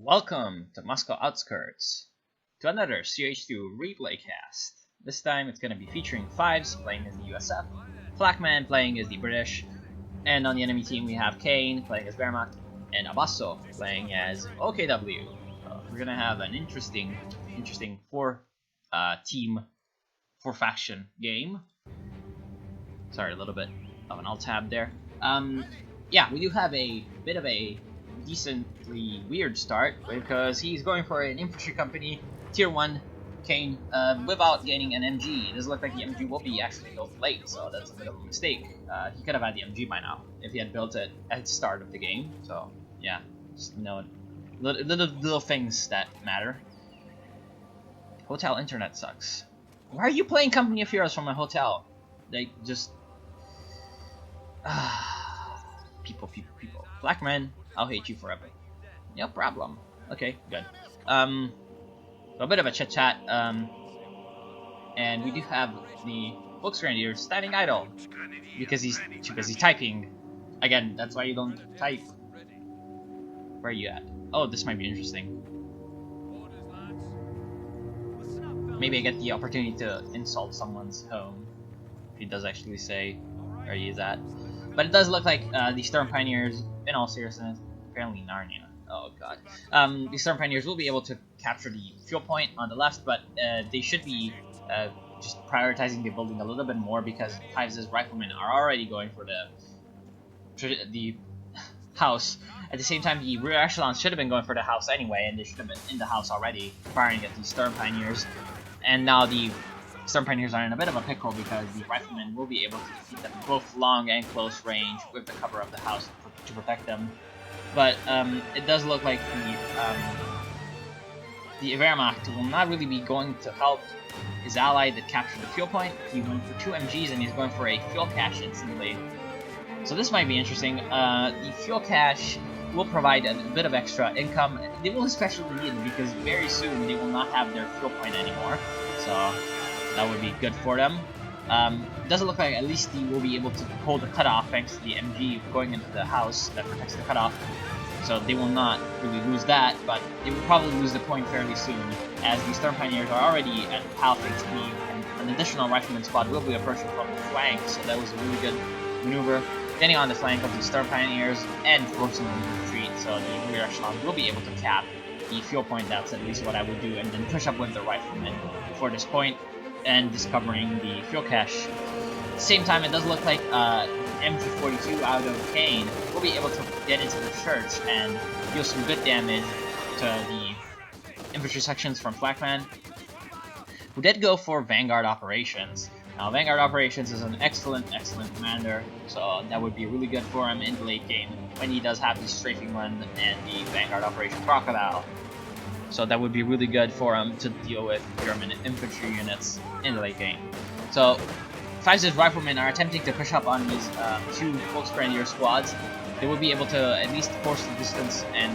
Welcome to Moscow Outskirts, to another CoH2 replay cast. This time it's going to be featuring Fives playing as the USF, Flakman playing as the British, and on the enemy team we have Kane playing as Wehrmacht, and Abasso playing as OKW. We're going to have an interesting four faction game. Sorry, a little bit of an alt tab there. Yeah, we do have a bit of a decently weird start because he's going for an infantry company, tier 1 Kane, without gaining an MG. It doesn't look like the MG will be actually built late, so that's a bit of a mistake. He could have had the MG by now if he had built it at the start of the game. So yeah, just little things that matter. Hotel internet sucks. Why are you playing Company of Heroes from a hotel? They just people. Blackman, I'll hate you forever. No problem. Okay, good. So a bit of a chit chat. And we do have the Volksgrenadier standing idle because he's too busy typing. Again, that's why you don't type. Where are you at? Oh, this might be interesting. Maybe I get the opportunity to insult someone's home. If he does actually say where he is at. But it does look like the Storm Pioneers, in all seriousness, apparently Narnia. Oh god. The Storm Pioneers will be able to capture the fuel point on the left, but they should be just prioritizing the building a little bit more because Fives' riflemen are already going for the house. At the same time, the rear echelons should have been going for the house anyway, and they should have been in the house already, firing at the Storm Pioneers. And now the Storm Pioneers are in a bit of a pickle because the riflemen will be able to defeat them both long and close range with the cover of the house to protect them. But it does look like the Wehrmacht will not really be going to help his ally that captured the fuel point. He went for 2 MGs and he's going for a fuel cache instantly. So this might be interesting. The fuel cache will provide a bit of extra income. They will especially need it because very soon they will not have their fuel point anymore. So that would be good for them. It doesn't look like at least he will be able to hold the cutoff thanks to the MG going into the house that protects the cutoff. So they will not really lose that, but they will probably lose the point fairly soon, as the Storm Pioneers are already at half HP, and an additional rifleman squad will be approaching from the flank, so that was a really good maneuver. Getting on the flank of the Storm Pioneers and forcing them to retreat, so the rear echelon will be able to cap the fuel point. That's at least what I would do, and then push up with the riflemen for this point and discovering the fuel cache. At the same time, it does look like MG42 out of Kane will be able to get into the church and deal some good damage to the infantry sections from Flakman, who did go for Vanguard Operations. Now, Vanguard Operations is an excellent commander, so that would be really good for him in the late game when he does have the strafing run and the Vanguard Operation Crocodile. So that would be really good for him to deal with German infantry units in the late game. So Fives' riflemen are attempting to push up on these 2 Volksgrenadier squads. They will be able to at least force the distance and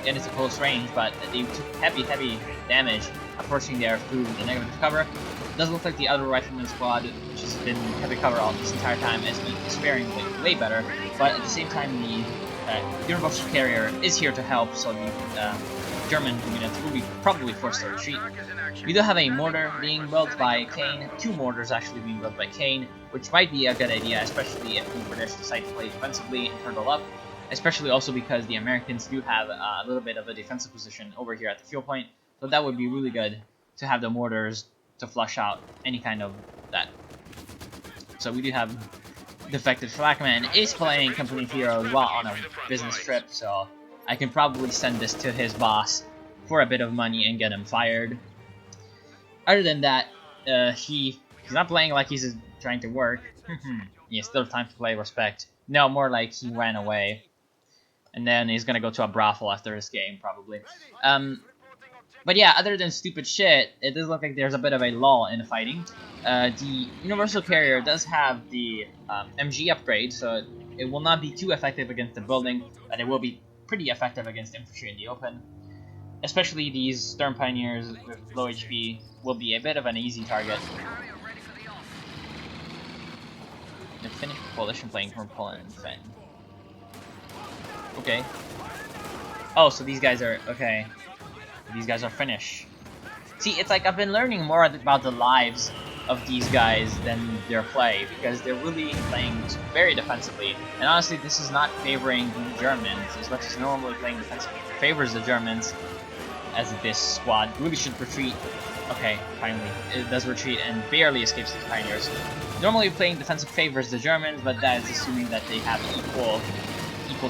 get into close range, but they took heavy damage approaching there through the negative cover. It doesn't look like the other rifleman squad, which has been heavy cover all this entire time, is faring way better. But at the same time, the Universal Carrier is here to help, so the German units will be probably forced to retreat. We do have a mortar being built by Kane, 2 mortars actually being built by Kane, which might be a good idea, especially if the British decide to play defensively and turtle up, especially also because the Americans do have a little bit of a defensive position over here at the fuel point, so that would be really good to have the mortars to flush out any kind of that. So we do have Defected Flakman is playing Company of Heroes while on a business trip, so I can probably send this to his boss for a bit of money and get him fired. Other than that, he's not playing like he's trying to work. Yeah, still time to play, respect. No, more like he ran away. And then he's gonna go to a brothel after this game, probably. But yeah, other than stupid shit, it does look like there's a bit of a lull in the fighting. The Universal Carrier does have the MG upgrade, so it will not be too effective against the building, but it will be pretty effective against infantry in the open. Especially these Storm Pioneers with low HP will be a bit of an easy target. The Finnish coalition playing from Poland and Finn. Okay. Oh, so these guys are okay. These guys are Finnish. See, it's like I've been learning more about the lives of these guys than their play, because they're really playing very defensively. And honestly, this is not favoring the Germans as much as normally playing defensively. It favors the Germans, as this squad really should retreat. Okay, finally, it does retreat and barely escapes these pioneers. Normally playing defensive favors the Germans, but that is assuming that they have equal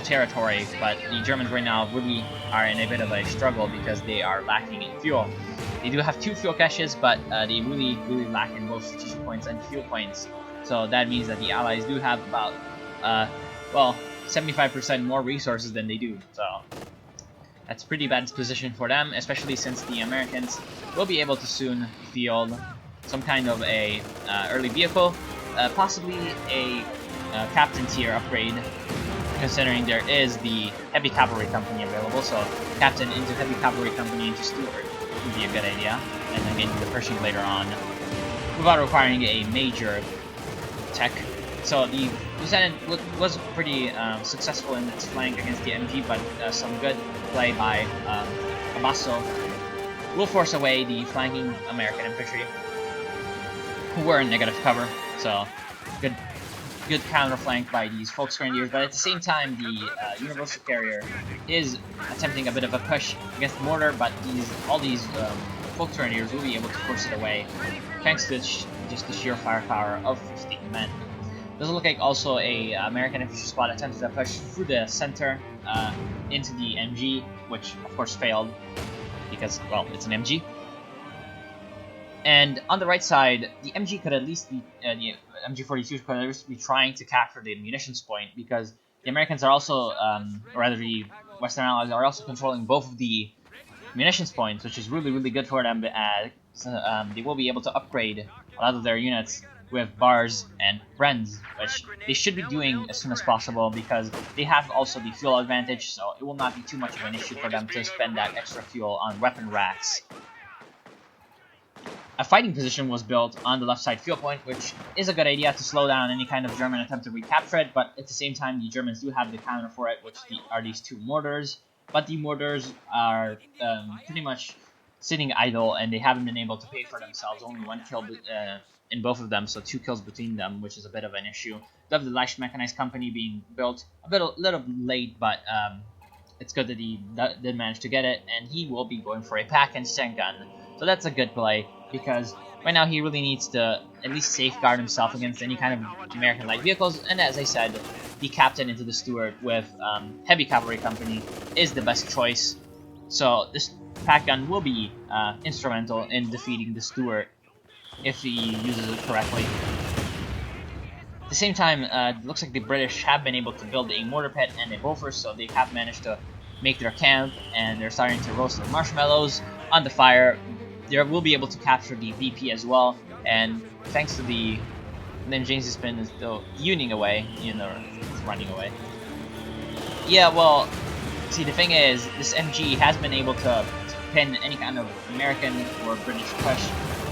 territory. But the Germans right now really are in a bit of a struggle because they are lacking in fuel. They do have 2 fuel caches, but they really lack in both strategic points and fuel points. So that means that the Allies do have about, well, 75% more resources than they do. So that's pretty bad position for them, especially since the Americans will be able to soon field some kind of a early vehicle, possibly a captain tier upgrade, considering there is the heavy cavalry company available. So captain into heavy cavalry company into Stuart would be a good idea, and then getting the Pershing later on without requiring a major tech. So the Lieutenant was pretty successful in its flank against the MG, but some good play by Abasso will force away the flanking American infantry, who were in negative cover. So good counter flank by these Volksgrenadiers, but at the same time the Universal Carrier is attempting a bit of a push against the mortar, but all these Volksgrenadiers will be able to force it away thanks to just the sheer firepower of 15 men. Doesn't look like also a American infantry squad attempted to push through the center into the MG, which of course failed because, well, it's an MG. And on the right side, the MG could at least be the MG-42 could at least be trying to capture the munitions point, because the Americans are also, or rather the Western Allies are also controlling both of the munitions points, which is really good for them. They will be able to upgrade a lot of their units with bars and Brens, which they should be doing as soon as possible because they have also the fuel advantage, so it will not be too much of an issue for them to spend that extra fuel on weapon racks. A fighting position was built on the left side fuel point, which is a good idea to slow down any kind of German attempt to recapture it, but at the same time the Germans do have the counter for it, which are these 2 mortars, but the mortars are pretty much sitting idle and they haven't been able to pay for themselves. Only 1 kill in both of them, so 2 kills between them, which is a bit of an issue. We have the Leicht Mechanized Company being built a little late, but it's good that he did manage to get it, and he will be going for a pack and stun gun. So that's a good play, because right now he really needs to at least safeguard himself against any kind of American light vehicles, and as I said, the captain into the Stuart with heavy cavalry company is the best choice. So this pack gun will be instrumental in defeating the Stuart if he uses it correctly. At the same time, it looks like the British have been able to build a mortar pit and a Bofors, so they have managed to make their camp, and they're starting to roast their marshmallows on the fire. They will be able to capture the VP as well, and thanks to the... And then James' spin is still unioning away, it's running away. Yeah, well, see, the thing is, this MG has been able to pin any kind of American or British push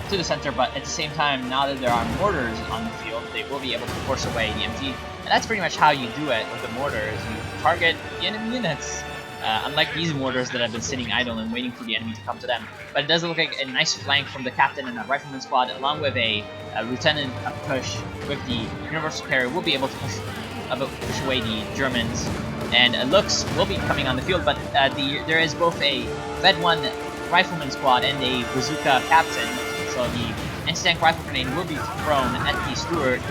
to the center, but at the same time, now that there are mortars on the field, they will be able to force away the MG, and that's pretty much how you do it with the mortars. You target the enemy units. Unlike these mortars that have been sitting idle and waiting for the enemy to come to them. But it does look like a nice flank from the captain and the rifleman squad, along with a lieutenant push with the Universal Carrier will be able to push away the Germans. And Lux will be coming on the field, but there is both a Ved 1 rifleman squad and a bazooka captain. So the anti-tank rifle grenade will be thrown at the Stuart,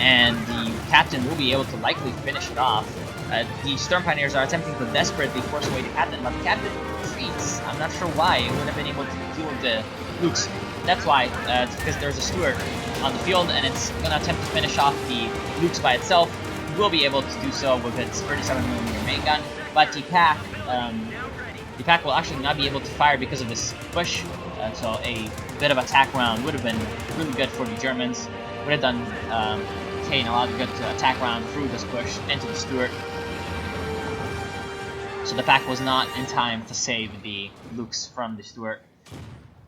and the captain will be able to likely finish it off. The Storm Pioneers are attempting to desperately force away the captain, but the captain retreats. I'm not sure why. It would have been able to deal with the Lukes. That's why. It's because there's a Stuart on the field, and it's going to attempt to finish off the Lukes by itself. It will be able to do so with its 37mm main gun, but the pack will actually not be able to fire because of this push. So a bit of attack round would have been really good for the Germans. Would have done Kane a lot of good attack round through this push into the Stuart. So the pack was not in time to save the Lukes from the Stuart.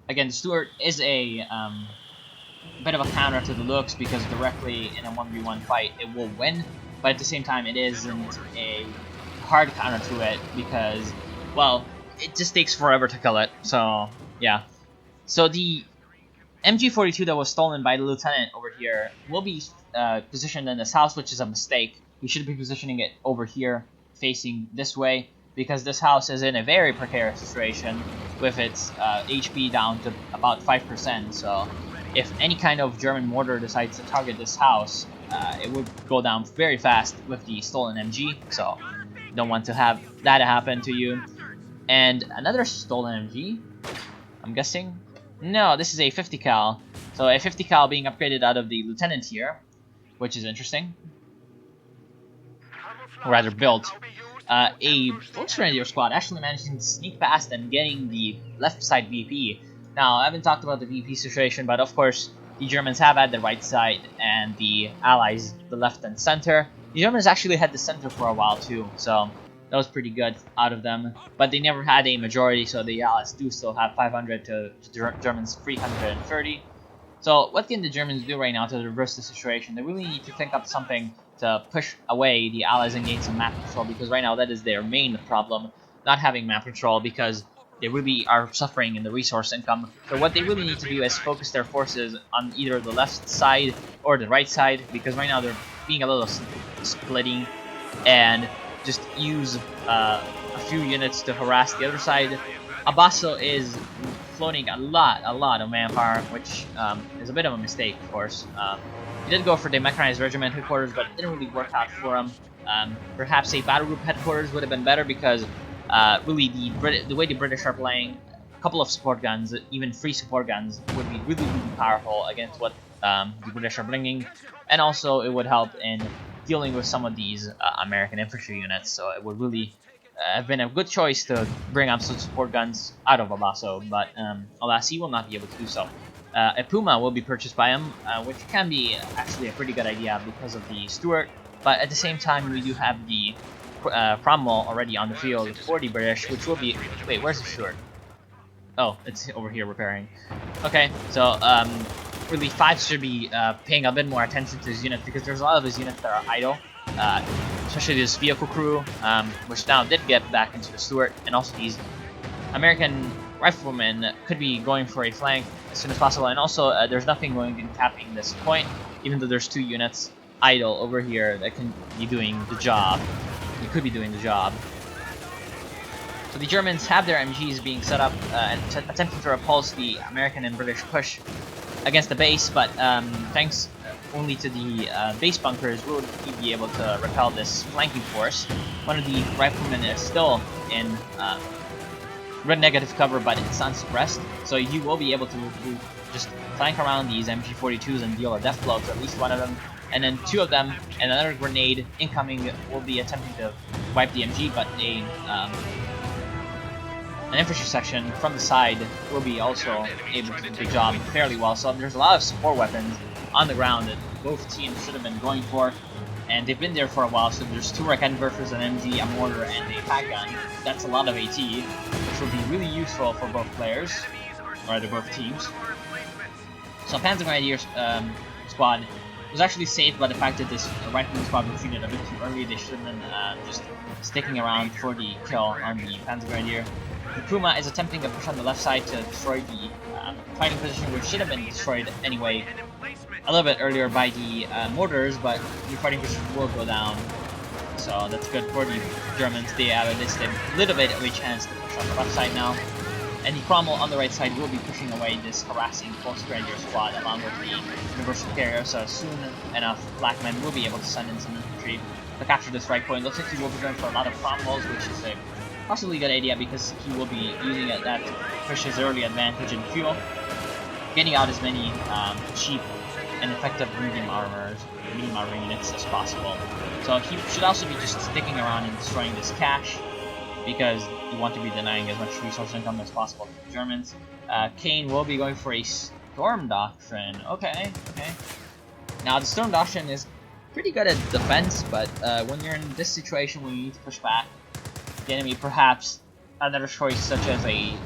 Again, the Stuart is a bit of a counter to the Lukes because directly in a 1v1 fight it will win, but at the same time it isn't a hard counter to it because well, it just takes forever to kill it. So yeah. So the MG42 that was stolen by the lieutenant over here will be positioned in this house, which is a mistake. We should be positioning it over here, facing this way, because this house is in a very precarious situation with its HP down to about 5%. So if any kind of German mortar decides to target this house, it would go down very fast with the stolen MG. So you don't want to have that happen to you. And another stolen MG, I'm guessing? No, this is a 50 cal. So a 50 cal being upgraded out of the lieutenant here, which is interesting. Or rather built. A Volksgrenadier squad actually managing to sneak past and getting the left side VP. Now, I haven't talked about the VP situation, but of course, the Germans have had the right side and the Allies the left and center. The Germans actually had the center for a while too, so that was pretty good out of them. But they never had a majority, so the Allies do still have 500 to Germans 330. So what can the Germans do right now to reverse the situation? They really need to think up something to push away the Allies and gain some map control, because right now that is their main problem, not having map control, because they really are suffering in the resource income. So what they really need to do is focus their forces on either the left side or the right side, because right now they're being a little splitting, and just use a few units to harass the other side. Abaso is floating a lot of manpower, which is a bit of a mistake, of course. He did go for the mechanized regiment headquarters, but it didn't really work out for him. Perhaps a battle group headquarters would have been better, because really the way the British are playing, a couple of support guns, even 3 support guns, would be really powerful against what the British are bringing, and also it would help in dealing with some of these American infantry units. So it would really have been a good choice to bring up some support guns out of Abaso, but alas, he will not be able to do so. A Puma will be purchased by him, which can be actually a pretty good idea because of the Stuart, but at the same time we do have the Cromwell already on the field for the British, which will be... Wait, where's the Stuart? Oh, it's over here repairing. Okay, so really 5 should be paying a bit more attention to his units, because there's a lot of his units that are idle, especially this vehicle crew, which now did get back into the Stuart, and also these American riflemen could be going for a flank as soon as possible, and also there's nothing going in capping this point, even though there's 2 units idle over here that can be doing the job. They could be doing the job. So the Germans have their MGs being set up and attempting to repulse the American and British push against the base, but thanks only to the base bunkers will he be able to repel this flanking force. One of the riflemen is still in red negative cover, but it's unsuppressed, so he will be able to just flank around these MG42s and deal a death blow to at least one of them, and then 2 of them and another grenade incoming will be attempting to wipe the MG, but an infantry section from the side will be also able to do the job fairly well. So there's a lot of support weapons on the ground that both teams should have been going for, and they've been there for a while. So there's 2 Raketenwerfers, an MG, a mortar, and a pack gun. That's a lot of AT, which will be really useful for both players, or rather both teams. So Panzer Grenadier squad was actually saved by the fact that this rifleman squad was treated a bit too early. They should have been just sticking around for the kill on the Panzer Grenadier. The Puma is attempting to push on the left side to destroy the fighting position, which should have been destroyed anyway a little bit earlier by the mortars, but the fighting position will go down. So that's good for the Germans. They have at least a little bit of a chance to push on the left side now. And the Cromwell on the right side will be pushing away this harassing Volksgrenadier squad along with the Universal Carrier, so soon enough black men will be able to send in some infantry to capture this right point. Looks like he will be going for a lot of Cromwells, which is a possibly good idea, because he will be using that to push his early advantage in fuel, getting out as many cheap and effective medium armor units as possible. So he should also be just sticking around and destroying this cache, because you want to be denying as much resource income as possible to the Germans. Kane will be going for a Storm Doctrine. Okay. Now the Storm Doctrine is pretty good at defense, but when you're in this situation when you need to push back the enemy, perhaps another choice such as a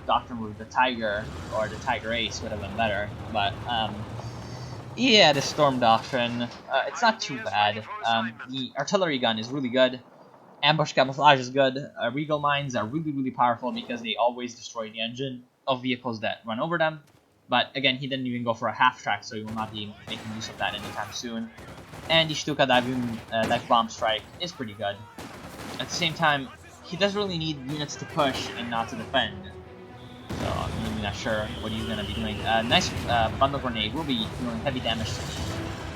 Doctrine with the Tiger or the Tiger Ace would have been better. But yeah, the Storm Doctrine, it's not too bad. The artillery gun is really good. Ambush camouflage is good. Regal mines are really powerful because they always destroy the engine of vehicles that run over them. But again, he didn't even go for a half track, so he will not be making use of that anytime soon. And the Shtuka dive bomb strike is pretty good. At the same time, he does really need units to push and not to defend. So I'm really not sure what he's going to be doing. Nice bundle grenade will be doing heavy damage to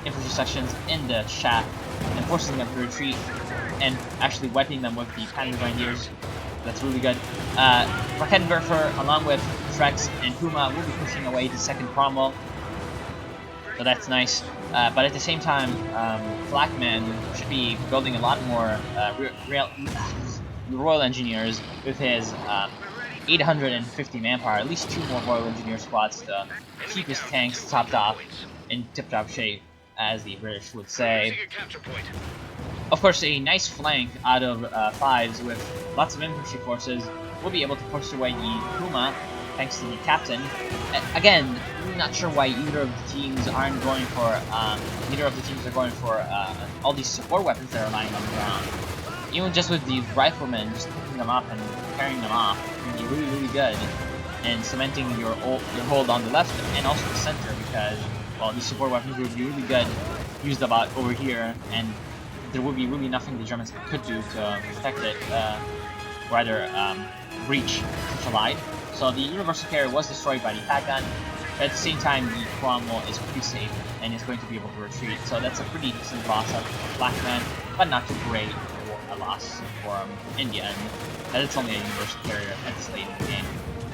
infantry sections in the shaft and forcing them to retreat and actually wiping them with the Panzer Grenadiers. That's really good. Raketenwerfer, along with Trex and Puma, will be pushing away the second Cromwell. So that's nice. But at the same time, Flakman should be building a lot more Royal Engineers with his 850 manpower, at least 2 more Royal Engineer squads to keep his tanks topped off in tip-top shape, as the British would say. Of course, a nice flank out of 5s with lots of infantry forces will be able to push away the Puma, thanks to the captain. Again, I'm not sure why either of the teams aren't going for, all these support weapons that are lying on the ground. Even just with the riflemen, just picking them up and carrying them off, can be really good, and cementing your hold on the left and also the center, because, well, these support weapons would be really good used about over here, and there would be really nothing the Germans could do to protect it, rather breach such a line. So the Universal Carrier was destroyed by the attack gun, but at the same time the Cromwell is pretty safe and is going to be able to retreat. So that's a pretty decent loss of Blackman, but not too great a loss for India, and it's only a Universal Carrier at this late in the game.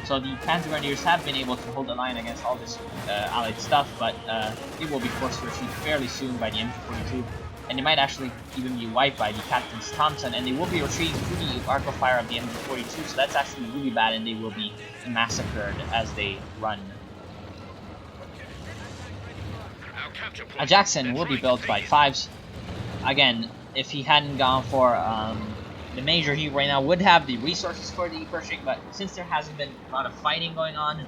So the Panzer Grenadiers have been able to hold the line against all this allied stuff, but they will be forced to retreat fairly soon by the MG42. And they might actually even be wiped by the Captain's Thompson, and they will be retreating through the arc of fire of the MG42, so that's actually really bad, and they will be massacred as they run. A Jackson will be built by 5s. Again, if he hadn't gone for the Major, he right now would have the resources for the pushing, but since there hasn't been a lot of fighting going on,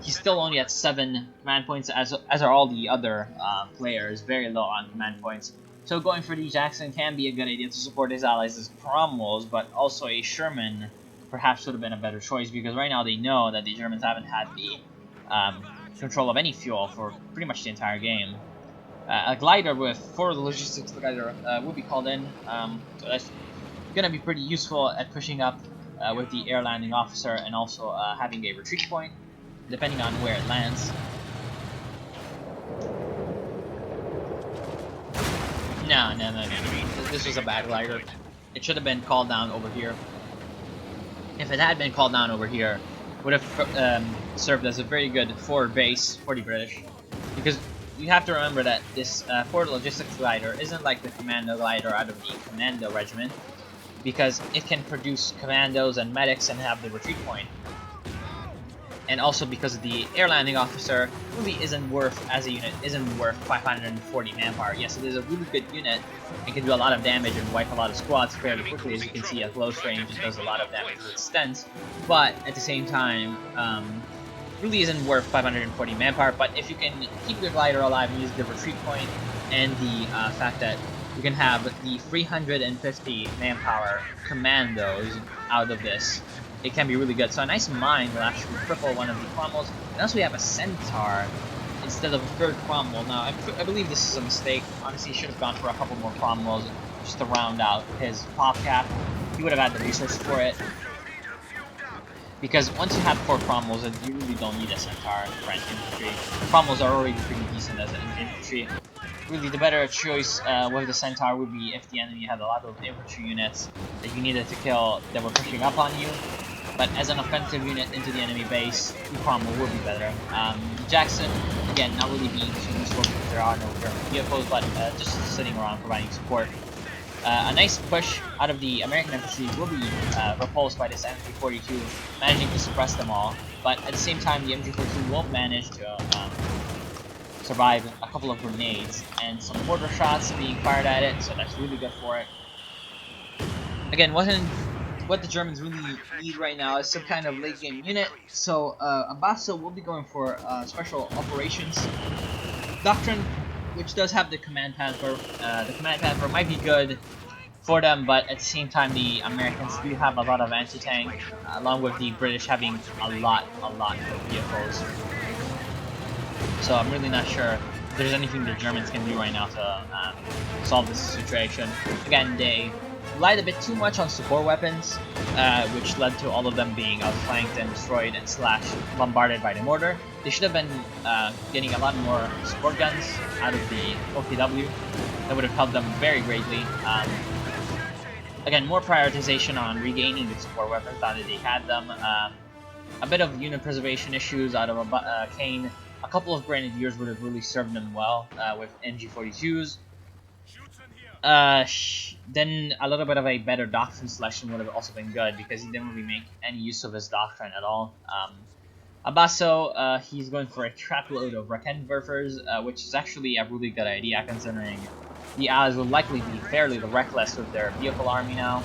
he's still only at 7 command points, as are all the other players, very low on command points. So going for the Jackson can be a good idea to support his allies as Cromwells, but also a Sherman perhaps would have been a better choice, because right now they know that the Germans haven't had the control of any fuel for pretty much the entire game. A glider for the logistics glider will be called in, so that's going to be pretty useful at pushing up with the air landing officer, and also having a retreat point, depending on where it lands. No. This was a bad glider. It should have been called down over here. If it had been called down over here, it would have served as a very good forward base for the British. Because you have to remember that this forward logistics glider isn't like the commando glider out of the commando regiment, because it can produce commandos and medics and have the retreat point. And also because the air landing officer really isn't worth, as a unit, isn't worth 540 manpower. Yes, it is a really good unit and can do a lot of damage and wipe a lot of squads fairly quickly. As you can see, at close range, it does a lot of damage with stents. But at the same time, really isn't worth 540 manpower. But if you can keep your glider alive and use the retreat point, and the fact that you can have the 350 manpower commandos out of this, it can be really good. So a nice mine will actually cripple one of the Cromwells. And also we have a Centaur instead of a third Cromwell. Now, I believe this is a mistake. Honestly, he should have gone for a couple more Cromwells just to round out his pop cap. He would have had the resources for it. Because once you have 4 Cromwells, you really don't need a Centaur for infantry. Cromwells are already pretty decent as an infantry. Really, the better choice with the Centaur would be if the enemy had a lot of infantry units that you needed to kill that were pushing up on you. But as an offensive unit into the enemy base, the Cromwell would be better. Jackson, again, not really being too useful because there are no German vehicles, but just sitting around providing support. A nice push out of the American infantry will be repulsed by this MG42, managing to suppress them all. But at the same time, the MG42 won't manage to survive a couple of grenades and some mortar shots being fired at it, so that's really good for it. Again, what the Germans really need right now is some kind of late game unit, so Abasso will be going for special operations doctrine, which does have the command panther. The command panther might be good for them, but at the same time, the Americans do have a lot of anti-tank, along with the British having a lot of vehicles. So I'm really not sure if there's anything the Germans can do right now to solve this situation. Again, they relied a bit too much on support weapons, which led to all of them being outflanked and destroyed and / bombarded by the mortar. They should have been getting a lot more support guns out of the OKW. That would have helped them very greatly. Again, more prioritization on regaining the support weapons now that they had them. A bit of unit preservation issues out of a Kane. A couple of Grenadiers would have really served them well with MG42s. Then a little bit of a better doctrine selection would have also been good because he didn't really make any use of his doctrine at all. Abasso, he's going for a trapload of Raketenwerfers, which is actually a really good idea considering the Allies will likely be fairly reckless with their vehicle army now.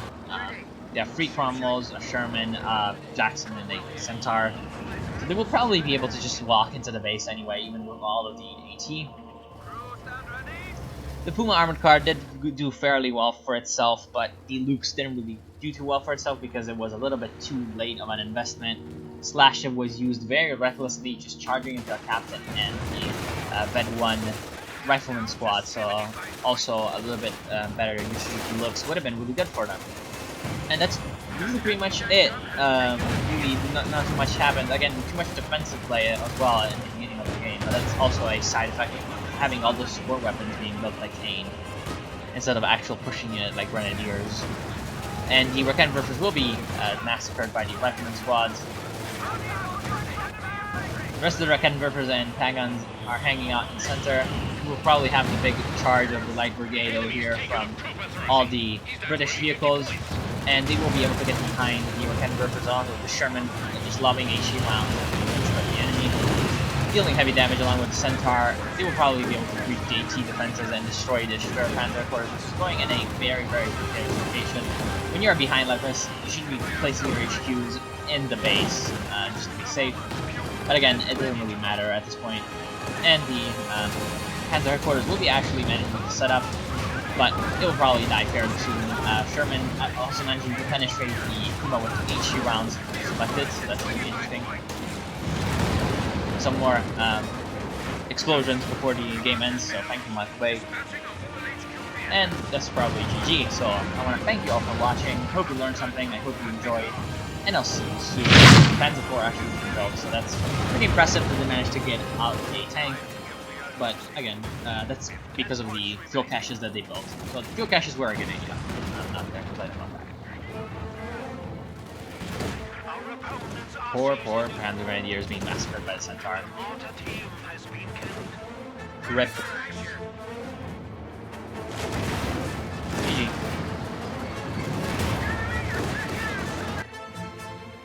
They have 3 Cromwells, a Sherman, Jackson, and a Centaur. So they will probably be able to just walk into the base anyway, even with all of the AT. The Puma armored car did do fairly well for itself, but the Lukes didn't really do too well for itself because it was a little bit too late of an investment. Slash it was used very recklessly, just charging into a captain and the Ved 1 rifleman squad, so also a little bit better usage of the looks would have been really good for them. And that's really pretty much it. Really, not too much happened. Again, too much defensive play as well in the beginning of the game, but that's also a side effect of having all those support weapons being built like Kane instead of actual pushing it like Grenadiers. And the Raketenwerfers will be massacred by the rifleman squads. The rest of the Raketenwerfers and Pagans are hanging out in the center. We will probably have the big charge of the Light Brigade over here from all the British vehicles, and they will be able to get behind the Raketenwerfers on with the Sherman just lobbing HE rounds at the enemy, dealing heavy damage along with the Centaur. They will probably be able to breach the AT defenses and destroy the Schwer Panzer Corps, which is going in a very precarious location. When you are behind like this, you should be placing your HQs in the base just to be safe. But again, it doesn't really matter at this point. And the Panzer Headquarters will be actually managing to set up, but it will probably die fairly soon. Sherman also managing to penetrate the Puma with HE rounds selected, so that's going to be interesting. Some more explosions before the game ends, so thank you, Michael Bay. And that's probably GG, so I want to thank you all for watching. Hope you learned something, I hope you enjoyed, and I'll see you soon. Panzer IV actually being built, so that's pretty impressive that they managed to get out a tank. But again, that's because of the fuel caches that they built. So the fuel caches were a good idea. I'm not going to complain about that. Poor Panzer Grenadiers being massacred by the Centaur. RIP.